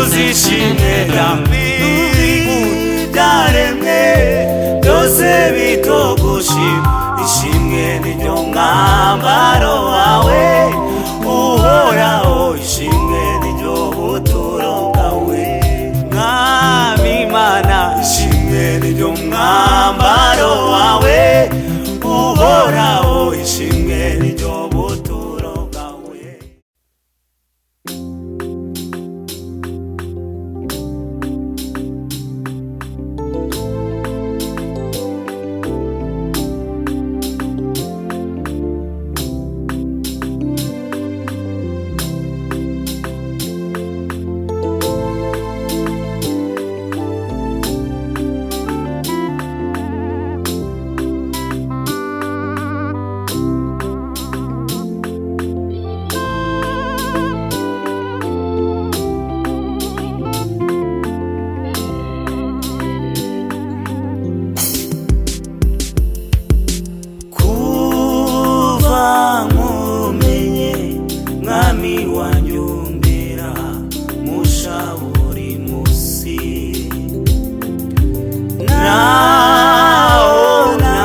uzishimwe byaremwe byose bitogushima. Ishimwe niryo mwambaro wawe uhoraho, ishimwe niryo buturo bwawe Mwami Imana. Ishimwe niryo mwambaro wawe uhoraho, ishimwe niryo buturo bwawe.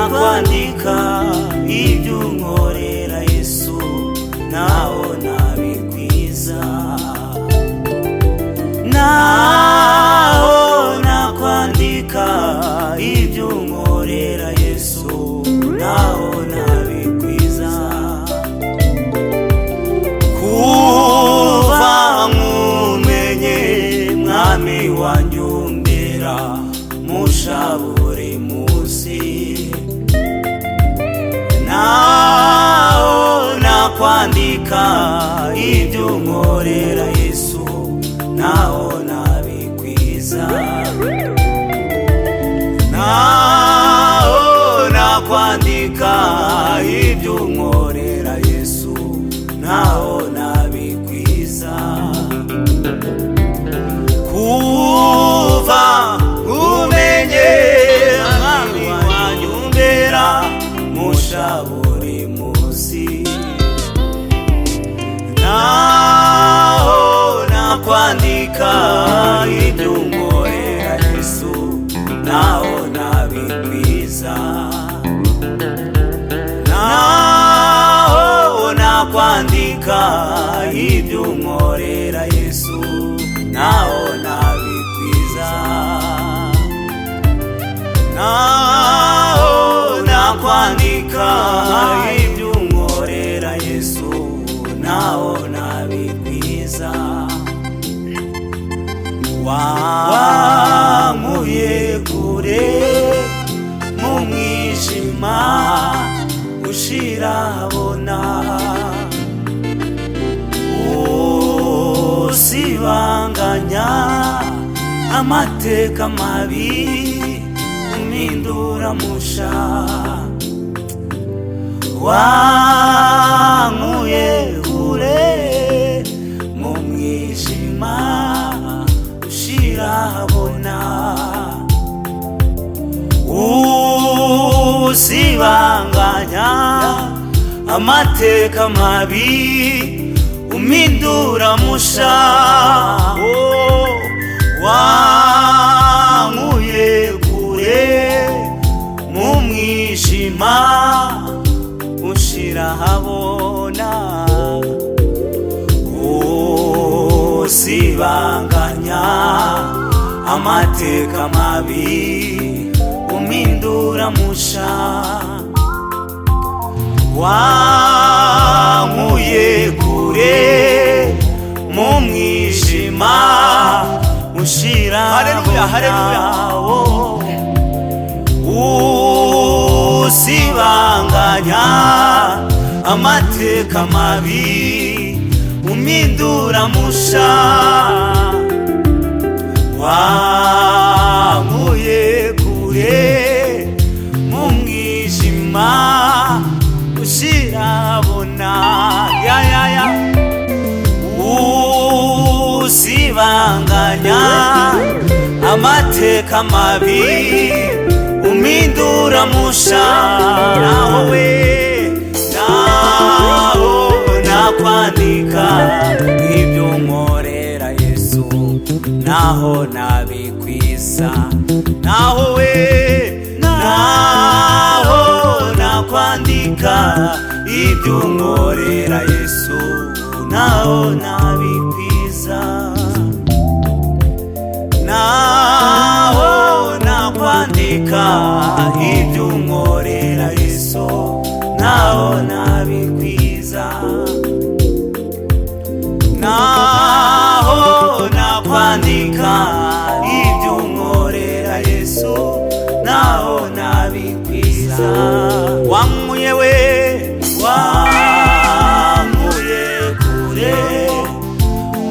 Kwandika ibyo unkorera Yesu, naho nabikwiza. Naho nakwandika ibyo unkorera Yesu, naho nabikwiza. Kuva umenye Mwami wanyumbera mushaburi musi. Naho nakwandika ibyo unkorera Yesu, naho nabikwiza. Naho nakwandika ibyo unkorera Yesu, naho nabikwiza. Naho nakwandika ibyo unkorera Yesu, naho nabikwiza. Wankuye kure mu mwijima ushira habona, usibanganya amateka mabi umpindura musha. Wankuye kure mu mwijima ushira habona, usibanganya amateka mabi umpindura musha. Wankuye kure mu mwijima ushira habona, usibanganya amateka mabi umpindura musha. Wankuye kure mu mwijima ushira habona, usibanganya amateka mabi umpindura musha. Wankuye kure mu mwijima ushira habona, usibanganya amateka mabi umpindura musha. Naho nakwandika ibyo unkorera Yesu, naho nabikwiza, naho we naho nakwandika ibyo unkorera Yesu, naho nabikwiza, naho nakwandika ibyo unkorera Yesu, naho nabikwiza, naho nakwandika ibyo unkorera Yesu, naho nabikwiza. Wankuye we wankuye kure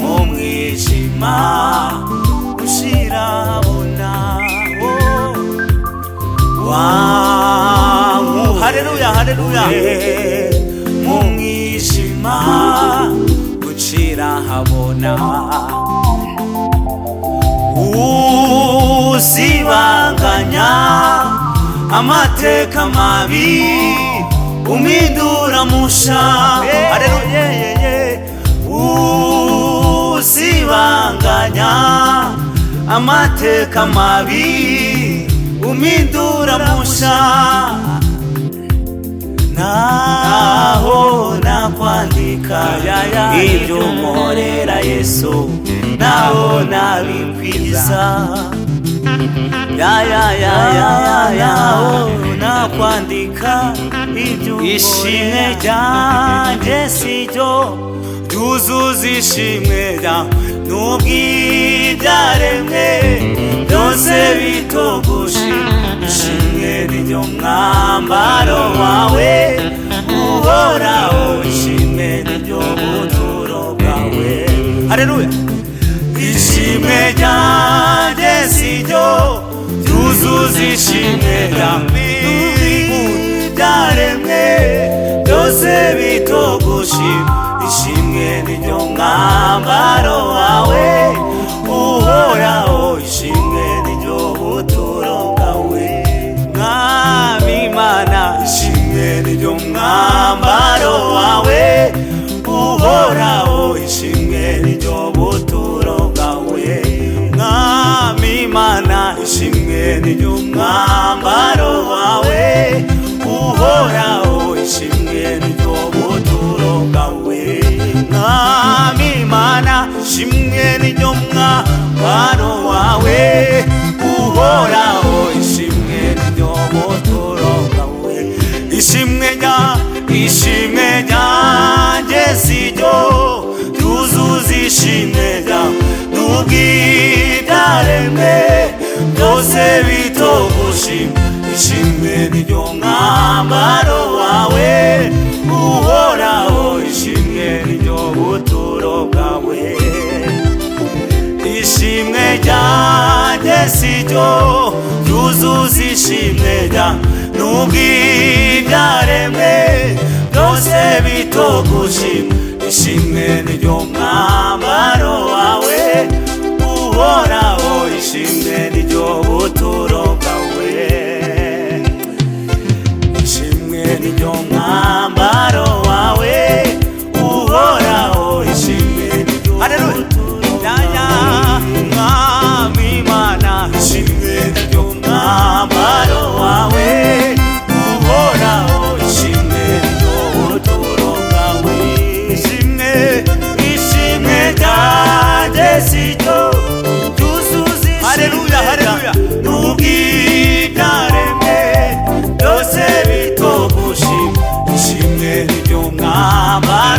mu mwijima ushira habona, haleluya haleluya, mu mwijima ushira habona, usibanganya amateka mabi umindura musha, haleluya, usibanganya amateka mabi umindura musha, naho nakwandika ibyo unkorera Yesu, naho nabikwiza, naho nakwandika ibyo ishimwe ryanjye siryo ryuzuza ishimwe ryawe, n'ubwibyaremwe byose bitogushima, ishimwe niryo mwambaro wawe uhoraho, ishimwe niryo buturo bwawe, haleluya. Ishimwe ryanjye siryo ryuzuza ishimwe ryawe, n'ubwibyaremwe byose bitogushima, ishimwe niryo mwambaro wawe uhoraho, ishimwe niryo buturo bwawe, Mwami Imana, ishimwe niryo mwambaro wawe uhoraho, ishimwe niryo buturo bwawe, Mwami Imana, ishimwe niryo mwambaro wawe uhoraho, ishimwe niryo buturo bwawe, Mwami Imana, ishimwe niryo mwambaro wawe uhoraho, ishimwe niryo buturo bwawe, ishimwe ryanjye siryo ryuzuza ishimwe ryawe, n'ubwibyaremwe byose bitogushima, ishimwe niryo mwambaro wawe uhoraho, ishimwe niryo buturo bwawe, ishimwe ryanjye siryo ryuzuza ishimwe ryawe, n'ubwibyaremwe byose bitogushima, ishimwe niryo mwambaro wawe uhoraho, ishimwe niryo buturo bwawe, ishimwe niryo mwambaro wawe uhoraho, ishimwe niryo buturo bwawe, Mwami Imana, ishimwe niryo mwambaro wawe uhoraho, ishimwe niryo buturo bwawe, ishimwe ryanjye siryo ryuzuza ishimwe ryawe, n'ubwibyaremwe byose bitogushima, ishimwe niryo mwambaro